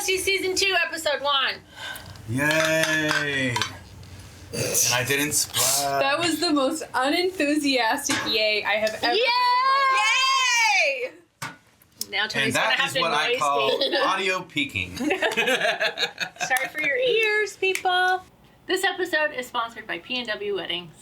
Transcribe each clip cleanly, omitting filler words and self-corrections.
Besties Season 2, Episode 1. Yay! And I didn't splash. That was the most unenthusiastic yay I have ever. Yay! Now Tony's And gonna that have is to what I noise call me. audio peaking. Sorry for your ears, people. This episode is sponsored by P&W Weddings.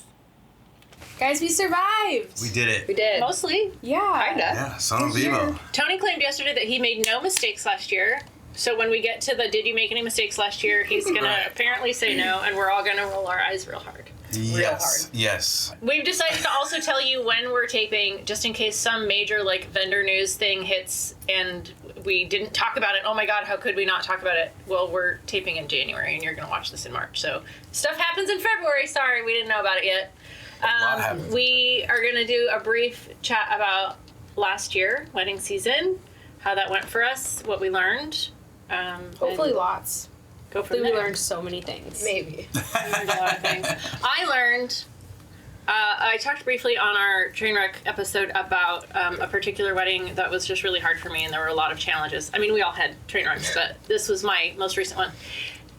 Guys, we survived. We did it. We did. Mostly. Yeah. Kinda. Yeah, son vivo. Tony claimed yesterday that he made no mistakes last year. So when we get to the did you make any mistakes last year, he's going to apparently say no, and we're all going to roll our eyes real hard. Yes, yes. We've decided to also tell you when we're taping, just in case some major vendor news thing hits and we didn't talk about it. Oh my God, how could we not talk about it? Well, we're taping in January, and you're going to watch this in March. So stuff happens in February. Sorry, we didn't know about it yet. We are going to do a brief chat about last year, wedding season, how that went for us, what we learned. Hopefully lots. Go from We there. learned so many things. Maybe. I learned a lot of things. I talked briefly on our train wreck episode about a particular wedding that was just really hard for me, and there were a lot of challenges. I mean, we all had train wrecks, but this was my most recent one.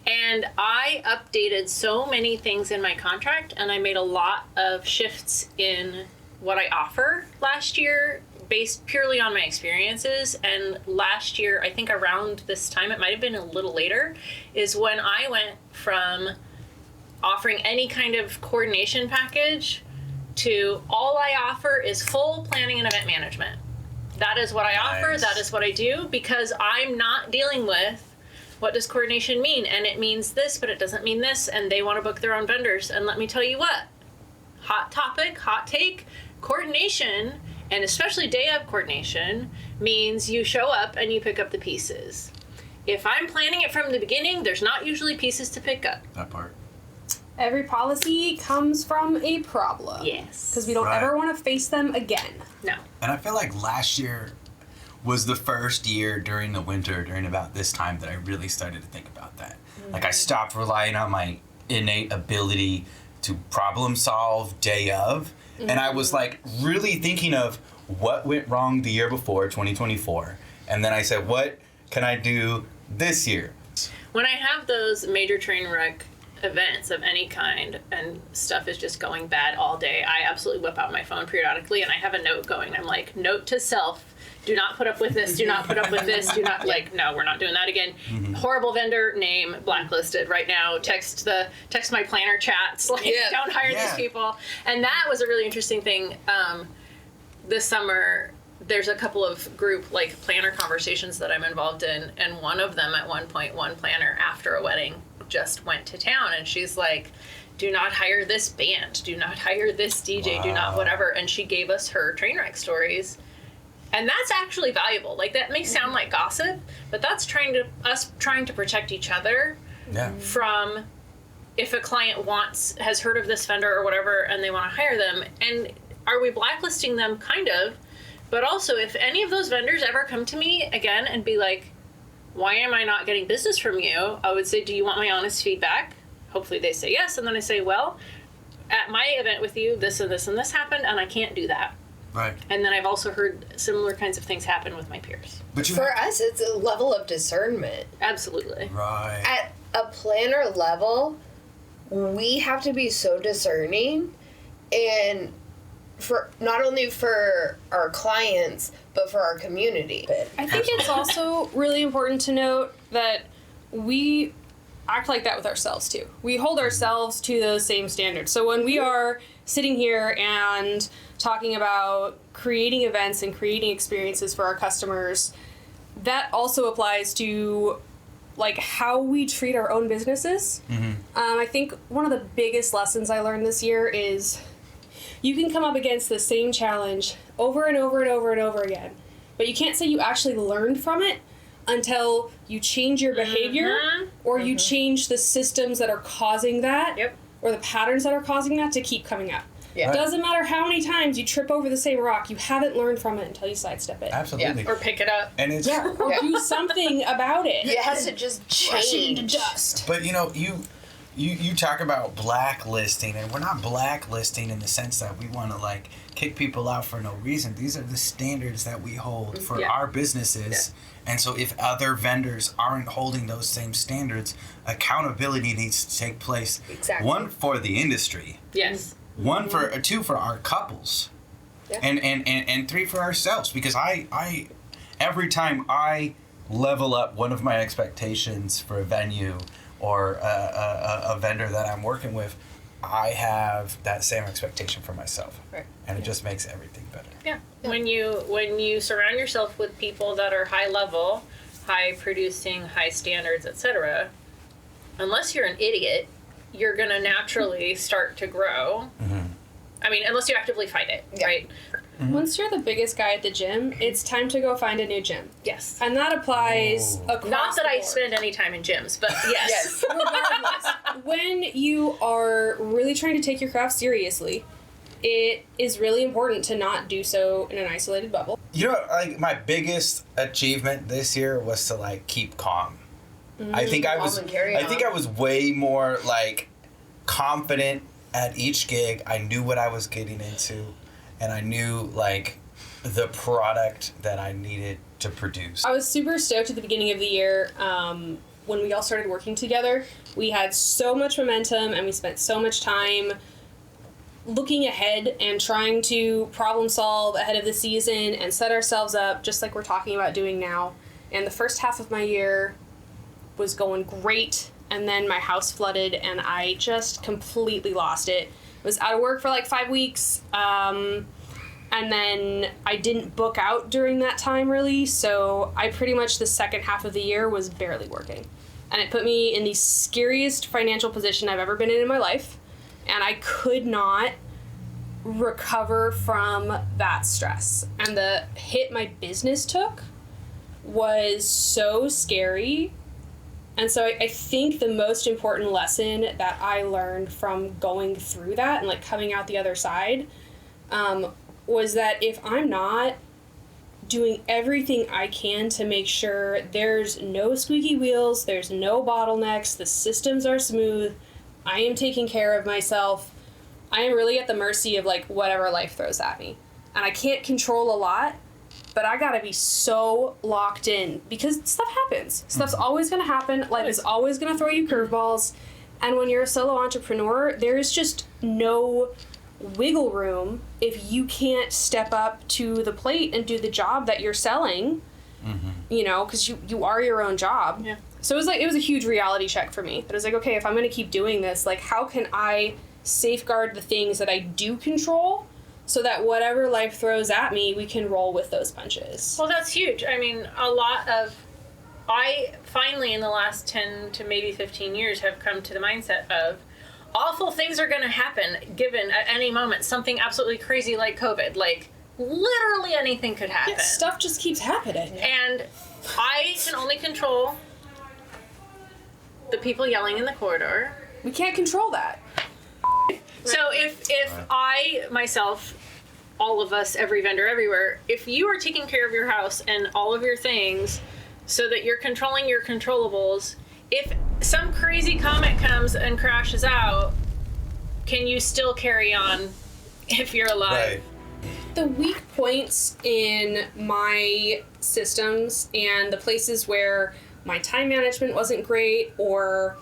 And I updated so many things in my contract, and I made a lot of shifts in what I offer last year based purely on my experiences. And last year, I think around this time, it might have been a little later, is when I went from offering any kind of coordination package to all I offer is full planning and event management. That is what I offer. Nice. That is what I do, because I'm not dealing with what does coordination mean? And it means this, but it doesn't mean this, and they want to book their own vendors. And let me tell you what, hot topic, hot take, coordination, and especially day of coordination, means you show up and you pick up the pieces. If I'm planning it from the beginning, there's not usually pieces to pick up. That part. Every policy comes from a problem. Yes. Because we don't ever want to face them again. No. And I feel like last year was the first year during the winter, during about this time, that I really started to think about that. Mm-hmm. Like, I stopped relying on my innate ability to problem solve day of. Mm-hmm. And I was like really thinking of what went wrong the year before, 2024. And then I said, what can I do this year? When I have those major train wreck events of any kind and stuff is just going bad all day, I absolutely whip out my phone periodically, and I have a note going. I'm like, note to self, do not put up with this, do not put up with this, do not, no, we're not doing that again. Mm-hmm. Horrible vendor, name, blacklisted right now. Text my planner chats, don't hire these people. And that was a really interesting thing. This summer, there's a couple of group planner conversations that I'm involved in, and one of them at one point, one planner after a wedding just went to town, and she's like, do not hire this band, do not hire this DJ, do not whatever. And she gave us her train wreck stories. And that's actually valuable. That may sound like gossip, but that's us trying to protect each other from if a client has heard of this vendor or whatever and they want to hire them. And are we blacklisting them? Kind of. But also, if any of those vendors ever come to me again and be like, why am I not getting business from you? I would say, do you want my honest feedback? Hopefully they say yes. And then I say, well, at my event with you, this and this and this happened, and I can't do that. Right. And then I've also heard similar kinds of things happen with my peers. But For us, it's a level of discernment. Absolutely. Right. At a planner level, we have to be so discerning, and for not only for our clients, but for our community. I think it's also really important to note that we act like that with ourselves too. We hold ourselves to those same standards. So when we are sitting here and talking about creating events and creating experiences for our customers, that also applies to how we treat our own businesses. Mm-hmm. I think one of the biggest lessons I learned this year is you can come up against the same challenge over and over and over and over again, but you can't say you actually learned from it until you change your behavior or you change the systems that are causing that or the patterns that are causing that to keep coming up. Yeah. It doesn't matter how many times you trip over the same rock, you haven't learned from it until you sidestep it. Absolutely. Yeah. Or pick it up. And it's or do something about it. It has to just change. Into dust. But you talk about blacklisting, and we're not blacklisting in the sense that we want to like kick people out for no reason. These are the standards that we hold for our businesses. And so if other vendors aren't holding those same standards, accountability needs to take place. Exactly. One, for the industry. Yes. One for two, for our couples. Yeah. And three, for ourselves, because I every time I level up one of my expectations for a venue or a vendor that I'm working with, I have that same expectation for myself. Right. And it just makes everything better. Yeah. When you surround yourself with people that are high level, high producing, high standards, etc., unless you're an idiot, you're gonna naturally start to grow. Mm-hmm. I mean, unless you actively fight it, right? Once you're the biggest guy at the gym, it's time to go find a new gym. Yes. And that applies across Not that the I board. spend any time in gyms, but yes. Regardless, when you are really trying to take your craft seriously, it is really important to not do so in an isolated bubble. You know, like my biggest achievement this year was to like keep calm. I think I was Calm and carry I think on. I was way more like confident at each gig. I knew what I was getting into, and I knew like the product that I needed to produce. I was super stoked at the beginning of the year when we all started working together. We had so much momentum and we spent so much time looking ahead and trying to problem solve ahead of the season and set ourselves up just like we're talking about doing now. And the first half of my year was going great, and then my house flooded and I just completely lost it. I was out of work for like 5 weeks, and then I didn't book out during that time really, so I pretty much the second half of the year was barely working. And it put me in the scariest financial position I've ever been in my life, and I could not recover from that stress. And the hit my business took was so scary. And so I think the most important lesson that I learned from going through that and like coming out the other side was that if I'm not doing everything I can to make sure there's no squeaky wheels, there's no bottlenecks, the systems are smooth, I am taking care of myself, I am really at the mercy of like whatever life throws at me. And I can't control a lot, but I gotta be so locked in because stuff happens. Stuff's always gonna happen. Life is always gonna throw you curveballs. And when you're a solo entrepreneur, there's just no wiggle room if you can't step up to the plate and do the job that you're selling, you know, because you are your own job. Yeah. So it was a huge reality check for me. That I was like, okay, if I'm gonna keep doing this, like how can I safeguard the things that I do control so that whatever life throws at me, we can roll with those punches. Well, that's huge. I mean, I finally in the last 10 to maybe 15 years have come to the mindset of awful things are going to happen given at any moment something absolutely crazy like COVID. Like, literally anything could happen. Yeah, stuff just keeps happening. And I can only control the people yelling in the corridor. We can't control that. So if I, myself, all of us, every vendor everywhere, if you are taking care of your house and all of your things so that you're controlling your controllables, if some crazy comet comes and crashes out, can you still carry on if you're alive? Right. The weak points in my systems and the places where my time management wasn't great, or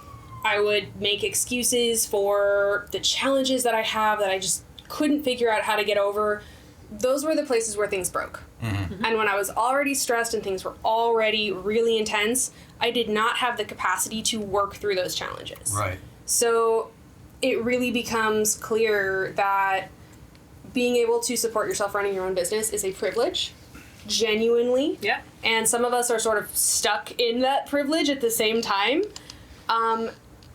I would make excuses for the challenges that I have that I just couldn't figure out how to get over, those were the places where things broke. Mm-hmm. And when I was already stressed and things were already really intense, I did not have the capacity to work through those challenges. Right. So it really becomes clear that being able to support yourself running your own business is a privilege, genuinely. Yeah. And some of us are sort of stuck in that privilege at the same time.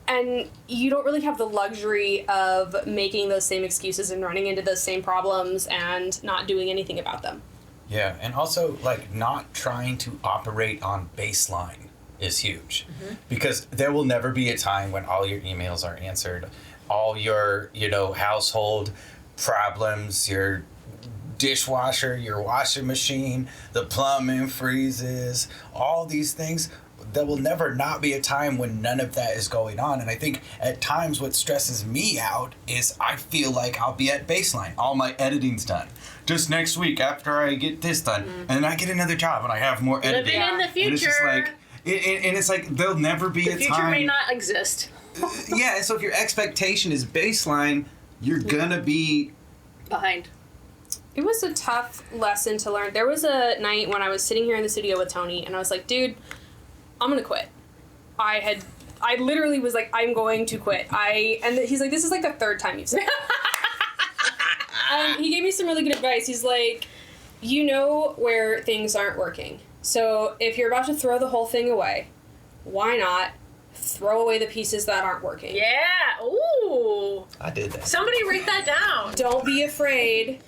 And you don't really have the luxury of making those same excuses and running into those same problems and not doing anything about them. Yeah, and also like not trying to operate on baseline is huge, because there will never be a time when all your emails are answered, all your household problems, your dishwasher, your washing machine, the plumbing freezes, all these things. There will never not be a time when none of that is going on. And I think at times what stresses me out is I feel like I'll be at baseline. All my editing's done. Just next week after I get this done. And then I get another job and I have more editing. Living in the future. And it's just like, and it's like there'll never be a time. The future may not exist. Yeah, and so if your expectation is baseline, you're gonna be Behind. It was a tough lesson to learn. There was a night when I was sitting here in the studio with Tony, and I was like, dude, I'm gonna quit. I literally was like, I'm going to quit. And he's like, this is like the third time you've said that. He gave me some really good advice. He's like, you know where things aren't working. So if you're about to throw the whole thing away, why not throw away the pieces that aren't working? Yeah. Ooh. I did that. Somebody write that down. Don't be afraid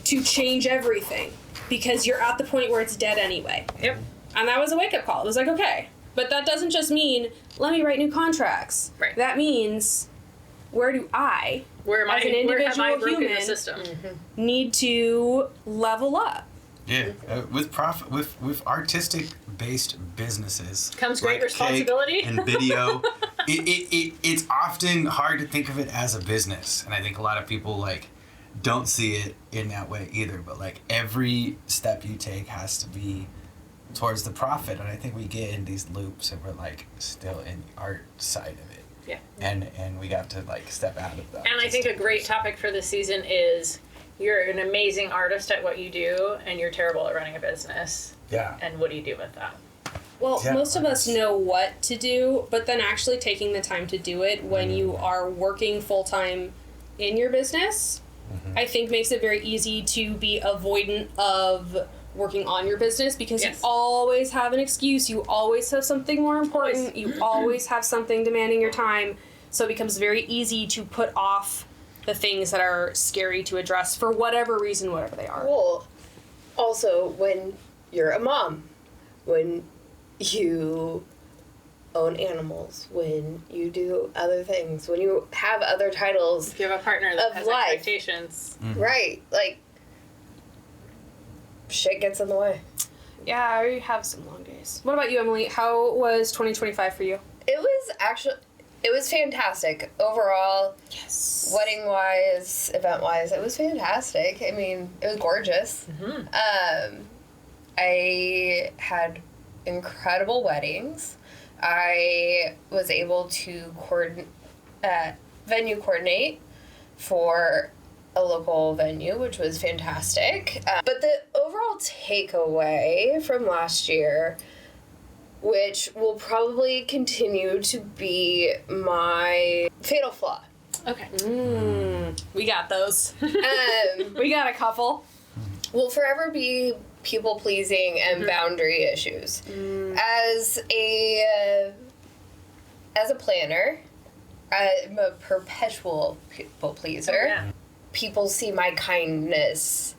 to change everything because you're at the point where it's dead anyway. Yep. And that was a wake-up call. It was like, okay. But that doesn't just mean, let me write new contracts. Right. That means, where do I, Where as an have I individual broken human, the system? need to level up? Yeah, with artistic-based businesses Comes great like responsibility. cake and video. It's often hard to think of it as a business, and I think a lot of people like don't see it in that way either. But like every step you take has to be towards the profit, and I think we get in these loops, and we're like still in the art side of it. Yeah. And we got to like step out of that. And I think a great topic for this season is you're an amazing artist at what you do, and you're terrible at running a business. Yeah. And what do you do with that? Well, Yeah, most of us know what to do, but then actually taking the time to do it when you are working full-time in your business, I think makes it very easy to be avoidant of working on your business because Yes. you always have an excuse. You always have something more important. You always have something demanding your time. So it becomes very easy to put off the things that are scary to address for whatever reason, whatever they are. Well, also when you're a mom, when you own animals, when you do other things, when you have other titles, If you have a partner that Of has life. expectations. right? Like, shit gets in the way. Yeah, I have some long days. What about you, Emily? How was 2025 for you? It was fantastic overall. Yes. Wedding wise, event wise, it was fantastic. I mean, it was gorgeous. I had incredible weddings. I was able to venue coordinate for a local venue, which was fantastic. But the overall takeaway from last year, which will probably continue to be my fatal flaw. Okay. We got those. Um, We got a couple. will forever be people pleasing and boundary issues. As a planner, I'm a perpetual people pleaser. Oh, yeah. People see my kindness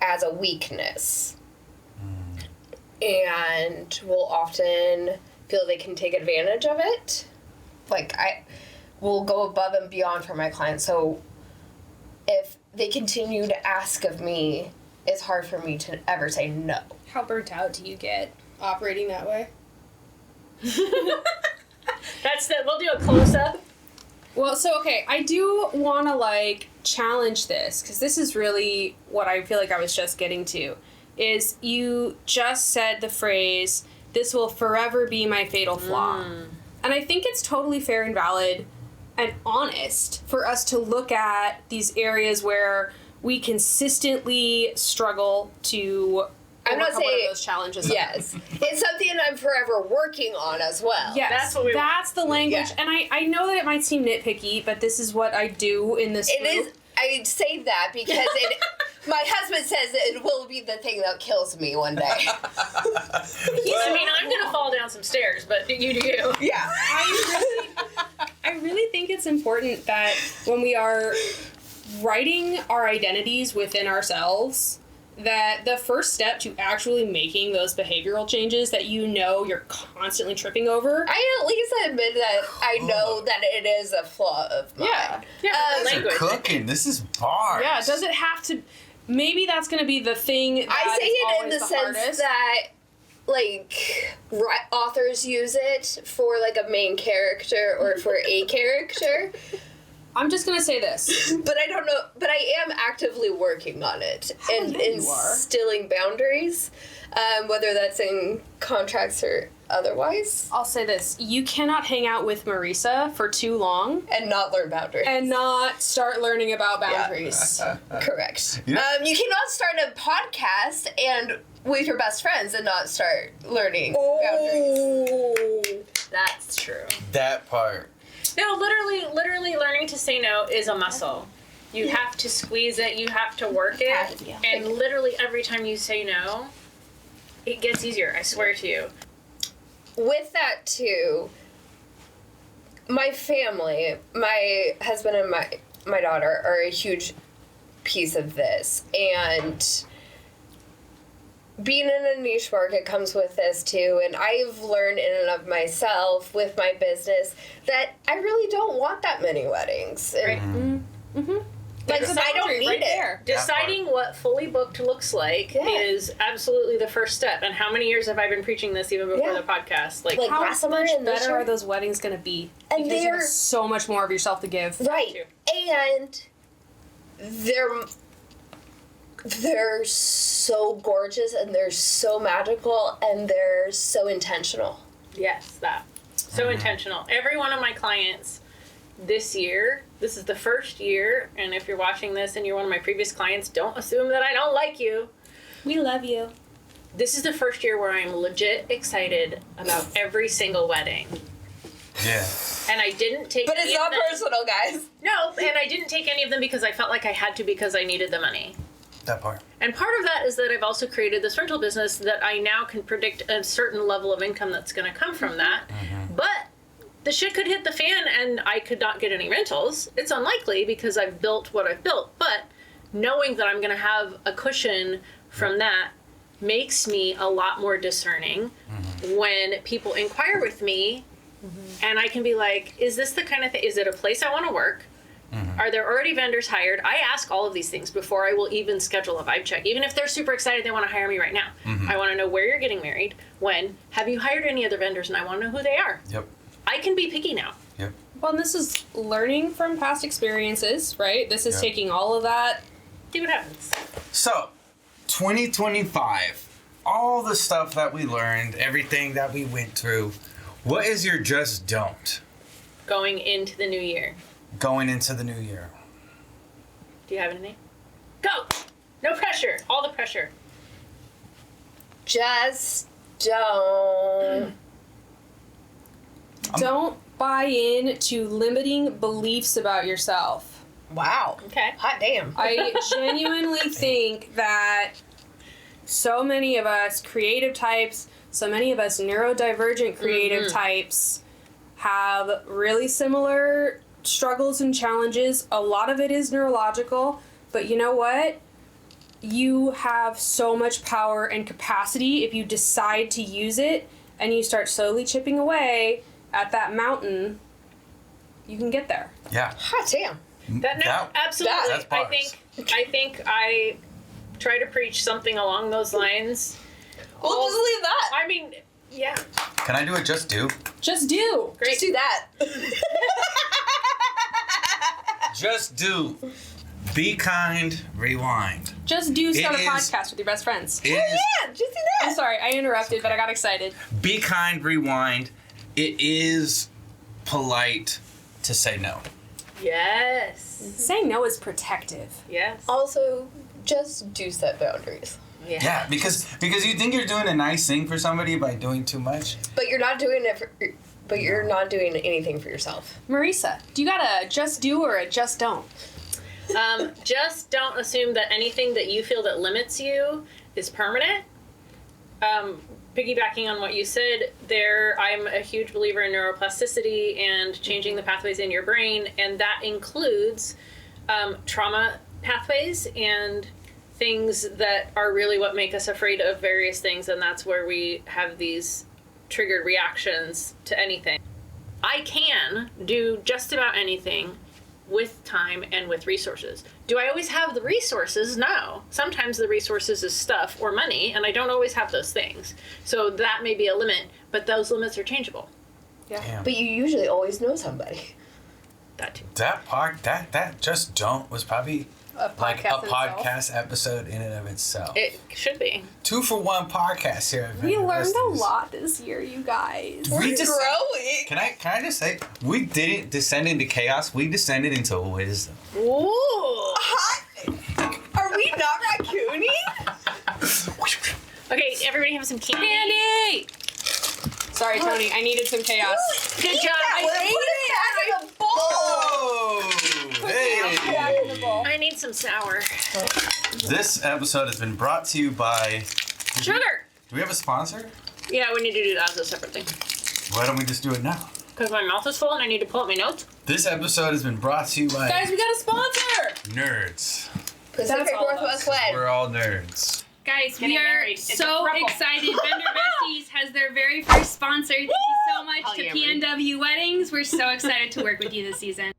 as a weakness and will often feel they can take advantage of it. Like, I will go above and beyond for my clients. So if they continue to ask of me, it's hard for me to ever say no. How burnt out do you get operating that way? We'll do a close up. Well, so, okay, I do want to, challenge this, because this is really what I feel like I was just getting to, is you just said the phrase, this will forever be my fatal flaw. And I think it's totally fair and valid and honest for us to look at these areas where we consistently struggle to I'm not overcome one of saying- those challenges. Yes. It's something I'm forever working on as well. Yes, That's what we want. that's the language. Yeah. And I know that it might seem nitpicky, but this is what I do in this It group. is. I say that because my husband says it will be the thing that kills me one day. I mean, I'm going to fall down some stairs, but you do you. Yeah. I really think it's important that when we are writing our identities within ourselves, that the first step to actually making those behavioral changes that you know you're constantly tripping over. I at least admit that I know that it is a flaw of mine. Yeah. Yeah, These are language. cooking. This is bars. Yeah, does it have to... maybe that's going to be the thing that I say is it in always the sense hardest. that, like, authors use it for, like, a main character or for a character. I'm just going to say this. But I don't know. But I am actively working on it and yeah, you are. instilling boundaries, whether that's in contracts or otherwise, I'll say this. You cannot hang out with Marisa for too long and not learn boundaries. and not start learning about boundaries. Correct. Yeah. You cannot start a podcast and with your best friends and not start learning boundaries. That's true. That part. No, literally learning to say no is a muscle. You have to squeeze it, you have to work it, Yeah. and literally every time you say no, it gets easier, I swear to you. With that too, my family, my husband and my daughter are a huge piece of this, and being in a niche market comes with this too, and I've learned in and of myself with my business that I really don't want that many weddings. Right. Like, There's a I don't boundary need right it. there. Deciding what fully booked looks like Yeah. is absolutely the first step. And how many years have I been preaching this even before Yeah. the podcast? Like Like, How last summer much and this better year? are those weddings going to be? And Because you have they're- so much more of yourself to give. Right. True. And they're so gorgeous and they're so magical and they're so intentional. yes, that. So intentional. Every one of my clients this year, this is the first year, and if you're watching this and you're one of my previous clients, don't assume that I don't like you. We love you. This is the first year where I'm legit excited about every single wedding. Yeah. And I didn't take But any it's of not them. personal, guys. No, and I didn't take any of them because I felt like I had to because I needed the money. That part. And part of that is that I've also created this rental business that I now can predict a certain level of income that's going to come from that. But the shit could hit the fan and I could not get any rentals. It's unlikely because I've built what I've built. But knowing that I'm going to have a cushion from that makes me a lot more discerning when people inquire with me. And I can be like, is this the kind of thing? Is it a place I want to work? Are there already vendors hired? I ask all of these things before I will even schedule a vibe check. Even if they're super excited, they want to hire me right now. I want to know where you're getting married, when, have you hired any other vendors, and I want to know who they are. Yep. I can be picky now. Yep. Well, and this is learning from past experiences, right? This is Yeah. taking all of that. See what happens. So, 2025, all the stuff that we learned, everything that we went through, what is your just don't Going into the new year. going into the new year? Do you have anything? Go! No pressure. All the pressure. Just don't. Don't buy in to limiting beliefs about yourself. Wow. Okay. Hot damn. I genuinely think that so many of us creative types, so many of us neurodivergent creative types have really similar struggles and challenges. A lot of it is neurological, but you know what? You have so much power and capacity if you decide to use it and you start slowly chipping away at that mountain, you can get there. Yeah. Hot damn. That, no, absolutely. that's bars. I think I try to preach something along those lines. We'll just leave that. I mean, yeah. Can I do it? Just do. Just do. Great. Just do that. Just do. Be kind. Rewind. Just do start a is- podcast with your best friends. It is Yeah, just do I'm that. sorry, I interrupted, but I got excited. be kind. Rewind. It is polite to say no. Yes. Saying no is protective. Yes. Also, just do set boundaries. Yeah, because you think you're doing a nice thing for somebody by doing too much. But you're not doing it for. But you're not doing anything for yourself. Marisa, do you got a just do or a just don't? Just don't assume that anything that you feel that limits you is permanent. Piggybacking on what you said, I'm a huge believer in neuroplasticity and changing the pathways in your brain, and that includes trauma pathways and things that are really what make us afraid of various things, and that's where we have these triggered reactions to anything. I can do just about anything with time and with resources. Do I always have the resources? No. Sometimes the resources is stuff or money, and I don't always have those things. So that may be a limit, but those limits are changeable. Yeah. Damn. But you usually always know somebody. That too. That just don't was probably A like a podcast in itself. podcast episode in and of itself. It should be. 2-for-1 podcast here. at We Vendor learned a Besties. lot this year, you guys. We just growing. Can I just say we didn't descend into chaos. We descended into wisdom. Ooh. Are we not raccooning? Okay, everybody have some candy. Candy! Sorry, Tony. I needed some chaos. Good job. Put it back in the bowl. Oh, hey! I need some sour. This episode has been brought to you by. Sugar. Do we have a sponsor? Yeah, we need to do that as a separate thing. Why don't we just do it now? Because my mouth is full and I need to pull up my notes. This episode has been brought to you by Guys, we got a sponsor! nerds. Pacific all of Northwest us. Wed. We're all nerds. Guys, Getting we are married. It's a so throuple. excited. Vendor Besties has their very first sponsor. Thank you so much to Polyamory. PNW Weddings. We're so excited to work with you this season.